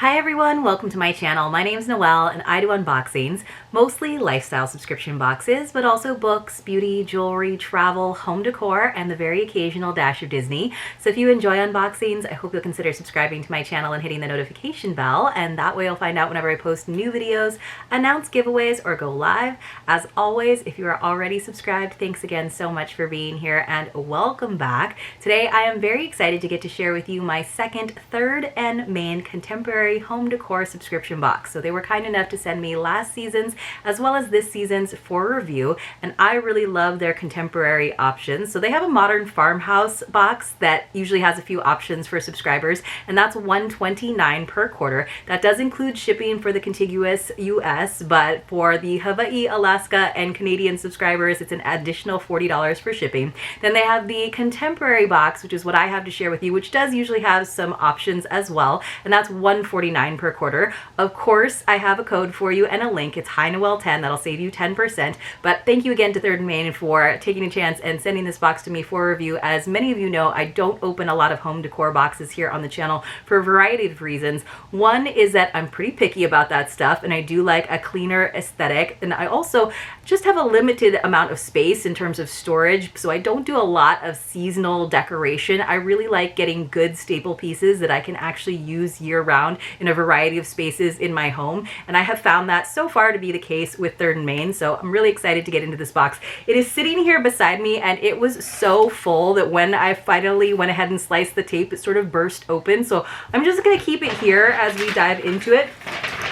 Hi everyone, welcome to my channel. My name is Noelle and I do unboxings, mostly lifestyle subscription boxes, but also books, beauty, jewelry, travel, home decor, and the very occasional dash of Disney. So if you enjoy unboxings, I hope you'll consider subscribing to my channel and hitting the notification bell, and that way you'll find out whenever I post new videos, announce giveaways, or go live. As always, if you are already subscribed, thanks again so much for being here and welcome back. Today I am very excited to get to share with you my second Third and Main contemporary home decor subscription box. So they were kind enough to send me last season's as well as this season's for review, and I really love their contemporary options. So they have a modern farmhouse box that usually has a few options for subscribers, and that's $129 per quarter. That does include shipping for the contiguous US, but for the Hawaii, Alaska, and Canadian subscribers, it's an additional $40 for shipping. Then they have the contemporary box, which is what I have to share with you, which does usually have some options as well, and that's $149 per quarter. Of course, I have a code for you and a link. It's hinoel 10. That'll save you 10%. But thank you again to Third and Main for taking a chance and sending this box to me for review. As many of you know, I don't open a lot of home decor boxes here on the channel for a variety of reasons. One is that I'm pretty picky about that stuff, and I do like a cleaner aesthetic, and I also just have a limited amount of space in terms of storage, so I don't do a lot of seasonal decoration. I really like getting good staple pieces that I can actually use year-round in a variety of spaces in my home, and I have found that so far to be the case with Third and Main, so I'm really excited to get into this box. It is sitting here beside me, and it was so full that when I finally went ahead and sliced the tape, it sort of burst open, so I'm just going to keep it here as we dive into it.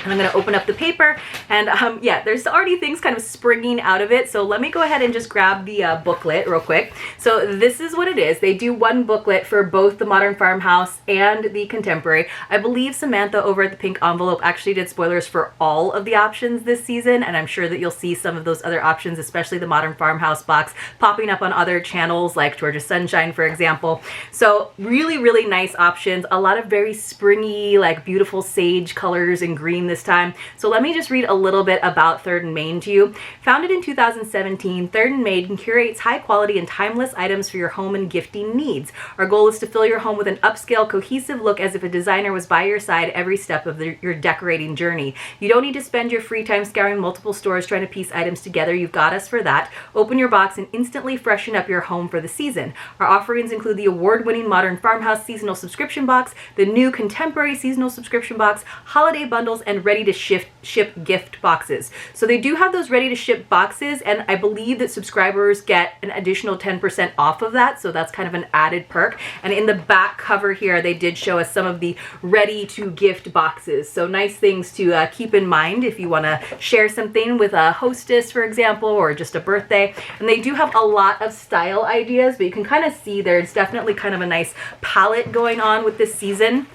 And I'm going to open up the paper, and yeah, there's already things kind of springing out of it, so let me go ahead and just grab the booklet real quick. So this is what it is. They do one booklet for both the modern farmhouse and the contemporary. I believe Samantha over at the Pink Envelope actually did spoilers for all of the options this season, and I'm sure that you'll see some of those other options, especially the modern farmhouse box, popping up on other channels like Georgia Sunshine, for example. So really, really nice options. A lot of very springy, like beautiful sage colors and green this time. So let me just read a little bit about Third and Main to you. Founded in 2017, Third and Main curates high quality and timeless items for your home and gifting needs. Our goal is to fill your home with an upscale, cohesive look as if a designer was by your side every step of your decorating journey. You don't need to spend your free time scouring multiple stores trying to piece items together. You've got us for that. Open your box and instantly freshen up your home for the season. Our offerings include the award-winning Modern Farmhouse Seasonal Subscription Box, the new Contemporary Seasonal Subscription Box, holiday bundles, and ready-to-ship gift boxes. So they do have those ready-to-ship boxes, and I believe that subscribers get an additional 10% off of that, so that's kind of an added perk. And in the back cover here, they did show us some of the ready-to-gift boxes. So nice things to keep in mind if you want to share something with a hostess, for example, or just a birthday. And they do have a lot of style ideas, but you can kind of see there's definitely kind of a nice palette going on with this season.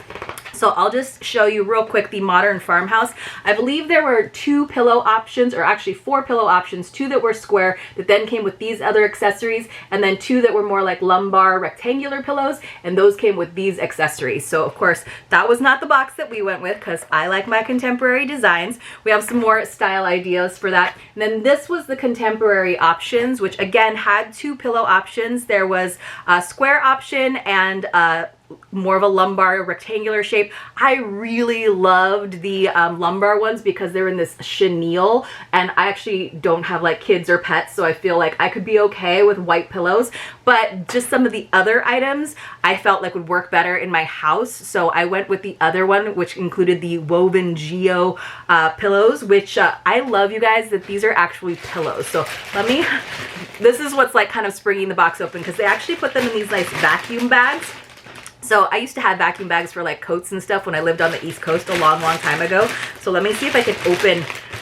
So I'll just show you real quick the modern farmhouse. I believe there were 2 pillow options, or actually 4 pillow options, 2 that were square that then came with these other accessories, and then 2 that were more like lumbar rectangular pillows, and those came with these accessories. So of course that was not the box that we went with because I like my contemporary designs. We have some more style ideas for that. And then this was the contemporary options, which again had 2 pillow options. There was a square option and more of a lumbar rectangular shape. I really loved the lumbar ones because they're in this chenille, and I actually don't have like kids or pets, so I feel like I could be okay with white pillows, but just some of the other items I felt like would work better in my house, so I went with the other one, which included the woven Geo pillows, which I love, you guys, that these are actually pillows. So this is what's like kind of springing the box open, because they actually put them in these nice vacuum bags. So I used to have vacuum bags for like coats and stuff when I lived on the East Coast a long time ago. So let me see if I can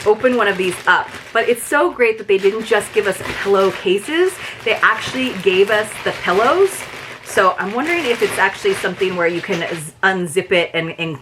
open one of these up. But it's so great that they didn't just give us pillow cases. They actually gave us the pillows. So I'm wondering if it's actually something where you can unzip it and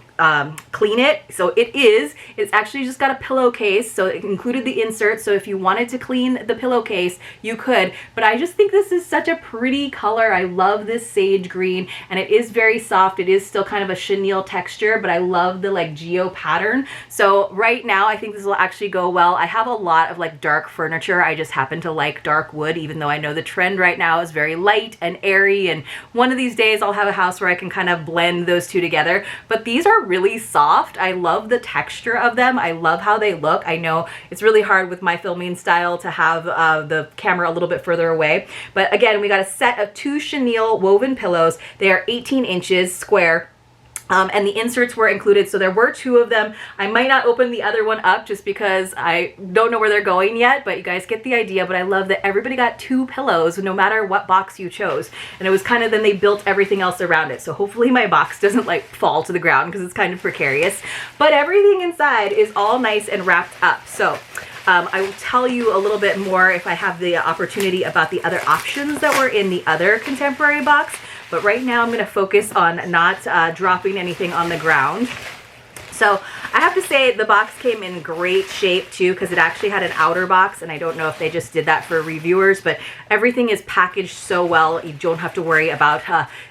clean it. So it is. It's actually just got a pillowcase, so it included the insert, so if you wanted to clean the pillowcase, you could. But I just think this is such a pretty color. I love this sage green, and it is very soft. It is still kind of a chenille texture, but I love the like geo pattern. So right now, I think this will actually go well. I have a lot of like dark furniture. I just happen to like dark wood, even though I know the trend right now is very light and airy, and one of these days I'll have a house where I can kind of blend those two together. But these are really soft. I love the texture of them. I love how they look. I know it's really hard with my filming style to have the camera a little bit further away. But again, we got a set of 2 chenille woven pillows. They are 18 inches square. And the inserts were included, so there were 2 of them. I might not open the other one up just because I don't know where they're going yet, but you guys get the idea. But I love that everybody got 2 pillows no matter what box you chose. And it was kind of, then they built everything else around it. So hopefully my box doesn't like fall to the ground because it's kind of precarious. But everything inside is all nice and wrapped up. So I will tell you a little bit more if I have the opportunity about the other options that were in the other contemporary box. But right now I'm going to focus on not dropping anything on the ground. So I have to say the box came in great shape too, because it actually had an outer box, and I don't know if they just did that for reviewers, but everything is packaged so well. You don't have to worry about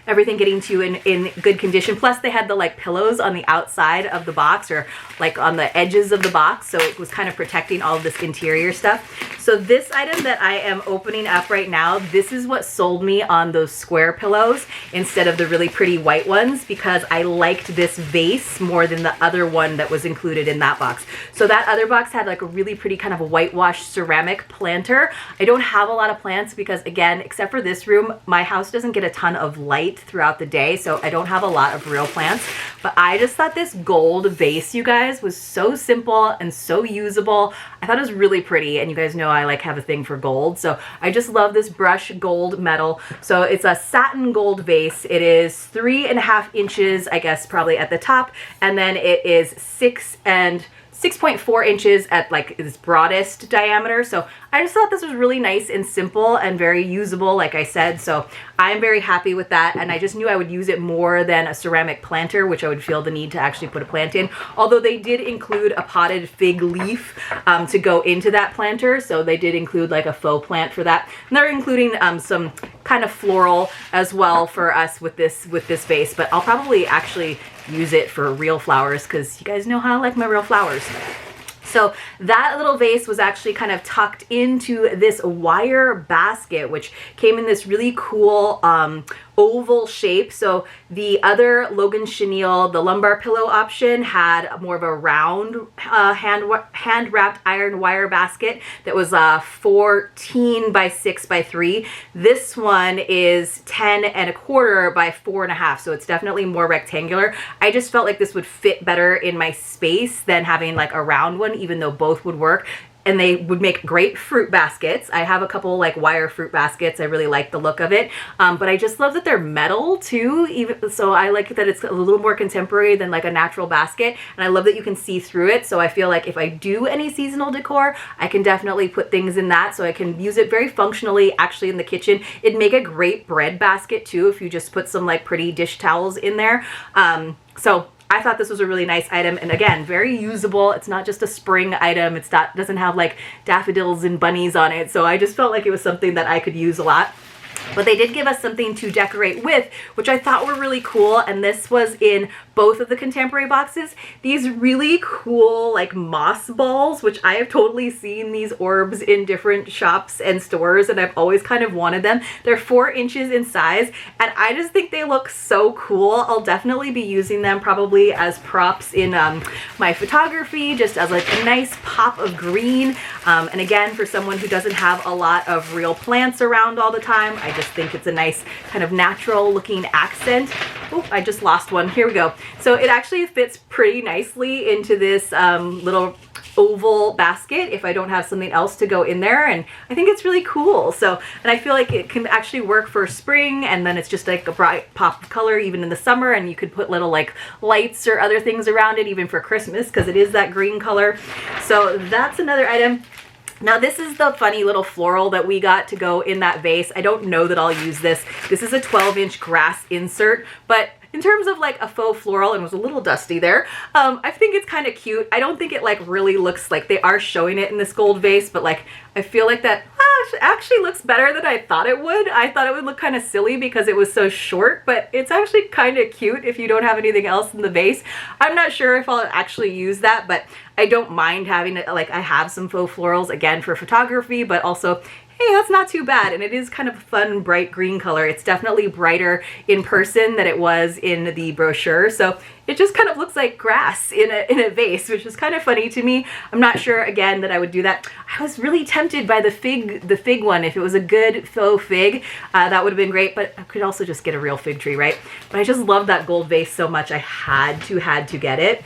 everything getting to you in good condition. Plus they had the like pillows on the outside of the box, or like on the edges of the box, so it was kind of protecting all of this interior stuff. So this item that I am opening up right now, this is what sold me on those square pillows instead of the really pretty white ones, because I liked this vase more than the other one that was included in that box. So that other box had like a really pretty kind of a whitewashed ceramic planter. I don't have a lot of plants because, again, except for this room, my house doesn't get a ton of light throughout the day, so I don't have a lot of real plants. But I just thought this gold vase, you guys, was so simple and so usable. I thought it was really pretty, and you guys know I like have a thing for gold, so I just love this brushed gold metal. So it's a satin gold vase. It is 3.5 inches, I guess, probably at the top, and then it is 6.4 inches at like its broadest diameter. So I just thought this was really nice and simple and very usable, like I said. So I'm very happy with that, and I just knew I would use it more than a ceramic planter, which I would feel the need to actually put a plant in. Although they did include a potted fig leaf to go into that planter, so they did include like a faux plant for that. And they're including some kind of floral as well for us with this vase. But I'll probably actually use it for real flowers because you guys know how I like my real flowers. So that little vase was actually kind of tucked into this wire basket, which came in this really cool oval shape. So the other Logan Chenille, the lumbar pillow option, had more of a round hand wrapped iron wire basket that was 14 by 6 by 3. This one is 10.25 by 4.5, so it's definitely more rectangular. I just felt like this would fit better in my space than having like a round one, even though both would work. And they would make great fruit baskets. I have a couple like wire fruit baskets. I really like the look of it. But I just love that they're metal too. Even so, I like that it's a little more contemporary than like a natural basket. And I love that you can see through it. So I feel like if I do any seasonal decor, I can definitely put things in that. So I can use it very functionally actually in the kitchen. It'd make a great bread basket too if you just put some like pretty dish towels in there. So I thought this was a really nice item, and again, very usable. It's not just a spring item. It's not, doesn't have like daffodils and bunnies on it, so I just felt like it was something that I could use a lot. But they did give us something to decorate with, which I thought were really cool, and this was in both of the contemporary boxes. These really cool like moss balls, which I have totally seen these orbs in different shops and stores, and I've always kind of wanted them. They're 4 inches in size, and I just think they look so cool. I'll definitely be using them probably as props in my photography, just as like a nice pop of green. And again, for someone who doesn't have a lot of real plants around all the time, I just think it's a nice kind of natural looking accent. Oh, I just lost one. Here we go. So it actually fits pretty nicely into this little oval basket if I don't have something else to go in there, and I think it's really cool. So, and I feel like it can actually work for spring, and then it's just like a bright pop of color even in the summer, and you could put little like lights or other things around it even for Christmas because it is that green color. So that's another item. Now this is the funny little floral that we got to go in that vase. I don't know that I'll use this. This is a 12-inch grass insert, but in terms of like a faux floral, and it was a little dusty there, I think it's kind of cute. I don't think it like really looks like they are showing it in this gold vase, but like I feel like that actually looks better than I thought it would. I thought it would look kind of silly because it was so short, but it's actually kind of cute if you don't have anything else in the vase. I'm not sure if I'll actually use that, but I don't mind having it. Like I have some faux florals again for photography, but also hey, that's not too bad. And it is kind of a fun, bright green color. It's definitely brighter in person than it was in the brochure. So it just kind of looks like grass in a vase, which is kind of funny to me. I'm not sure, again, that I would do that. I was really tempted by the fig one. If it was a good faux fig, that would have been great, but I could also just get a real fig tree, right? But I just love that gold vase so much, I had to get it.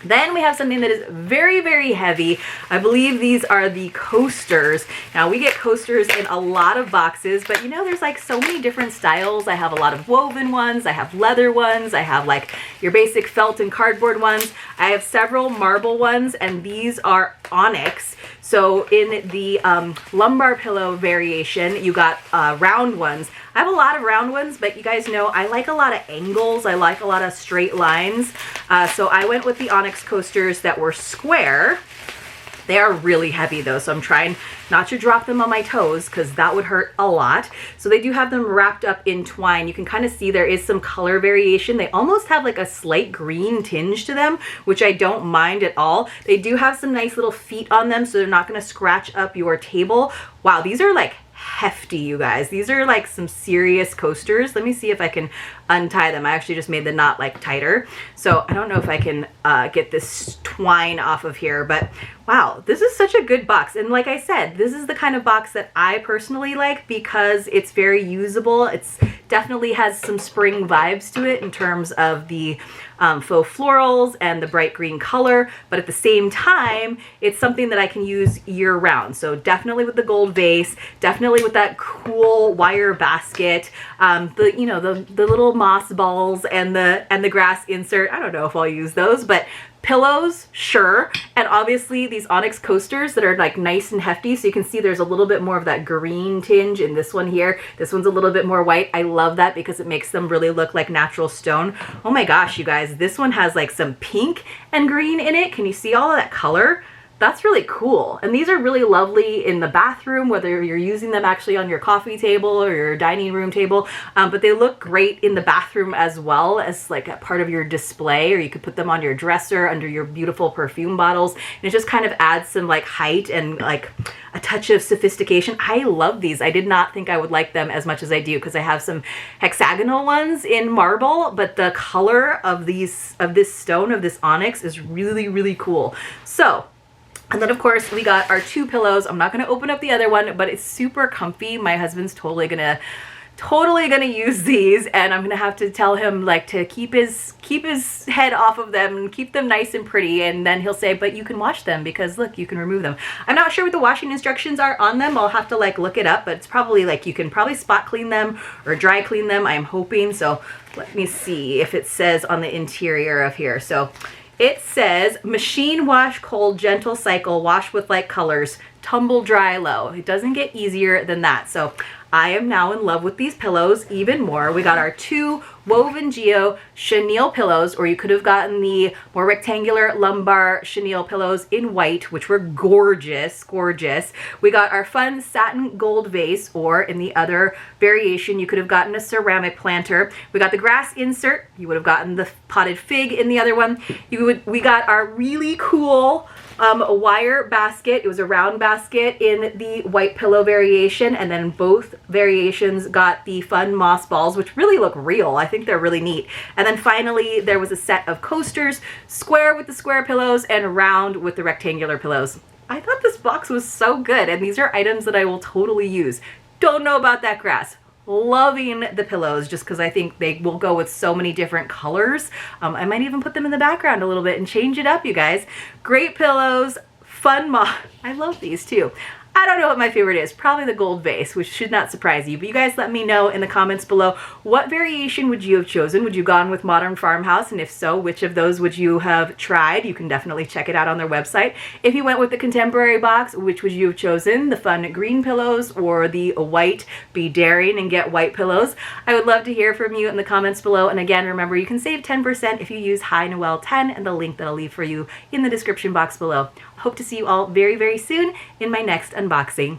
Then we have something that is very, very heavy. I believe these are the coasters. Now we get coasters in a lot of boxes, but you know, there's like so many different styles. I have a lot of woven ones, I have leather ones, I have like your basic felt and cardboard ones. I have several marble ones, and these are onyx. So in the lumbar pillow variation, you got round ones. I have a lot of round ones, but you guys know I like a lot of angles. I like a lot of straight lines. So I went with the Onyx coasters that were square. They are really heavy though, so I'm trying not to drop them on my toes because that would hurt a lot. So they do have them wrapped up in twine. You can kind of see there is some color variation. They almost have like a slight green tinge to them, which I don't mind at all. They do have some nice little feet on them, so they're not going to scratch up your table. Wow, these are like hefty, you guys. These are like some serious coasters. Let me see if I can untie them. I actually just made the knot like tighter. So I don't know if I can get this twine off of here, but wow, this is such a good box. And like I said, this is the kind of box that I personally like because it's very usable. It's definitely has some spring vibes to it in terms of the faux florals and the bright green color, but at the same time, it's something that I can use year round. So definitely with the gold vase, definitely with that cool wire basket, the little moss balls and the grass insert. I don't know if I'll use those, but pillows, sure. And obviously these Onyx coasters that are like nice and hefty. So you can see there's a little bit more of that green tinge in this one here. This one's a little bit more white. I love that because it makes them really look like natural stone. Oh my gosh, you guys, this one has like some pink and green in it. Can you see all of that color? That's really cool. And these are really lovely in the bathroom, whether you're using them actually on your coffee table or your dining room table, but they look great in the bathroom as well as like a part of your display, or you could put them on your dresser under your beautiful perfume bottles. And it just kind of adds some like height and like a touch of sophistication. I love these. I did not think I would like them as much as I do because I have some hexagonal ones in marble, but the color of this stone, of this onyx, is really, really cool. So, and then of course we got our two pillows. I'm not going to open up the other one, but it's super comfy. My husband's totally gonna use these, and I'm gonna have to tell him like to keep his head off of them and keep them nice and pretty, and then he'll say, but you can wash them because look, you can remove them. I'm not sure what the washing instructions are on them. I'll have to like look it up, but it's probably like you can probably spot clean them or dry clean them, I'm hoping. So let me see if it says on the interior of here. So it says machine wash, cold, gentle cycle, wash with light colors, tumble dry low. It doesn't get easier than that. So I am now in love with these pillows even more. We got our two woven Geo Chenille pillows, or you could have gotten the more rectangular lumbar chenille pillows in white, which were gorgeous, gorgeous. We got our fun satin gold vase, or in the other variation, you could have gotten a ceramic planter. We got the grass insert. You would have gotten the potted fig in the other one. We got our really cool a wire basket. It was a round basket in the white pillow variation, and then both variations got the fun moss balls, which really look real. I think they're really neat. And then finally there was a set of coasters, square with the square pillows and round with the rectangular pillows. I thought this box was so good, and these are items that I will totally use. Don't know about that grass. Loving the pillows just because I think they will go with so many different colors. I might even put them in the background a little bit and change it up, you guys. Great pillows, fun moss. I love these too. I don't know what my favorite is. Probably the gold vase, which should not surprise you. But you guys let me know in the comments below, what variation would you have chosen? Would you have gone with Modern Farmhouse? And if so, which of those would you have tried? You can definitely check it out on their website. If you went with the contemporary box, which would you have chosen? The fun green pillows or the white? Be daring and get white pillows. I would love to hear from you in the comments below. And again, remember, you can save 10% if you use hinoel10 and the link that I'll leave for you in the description box below. Hope to see you all very, very soon in my next unboxing.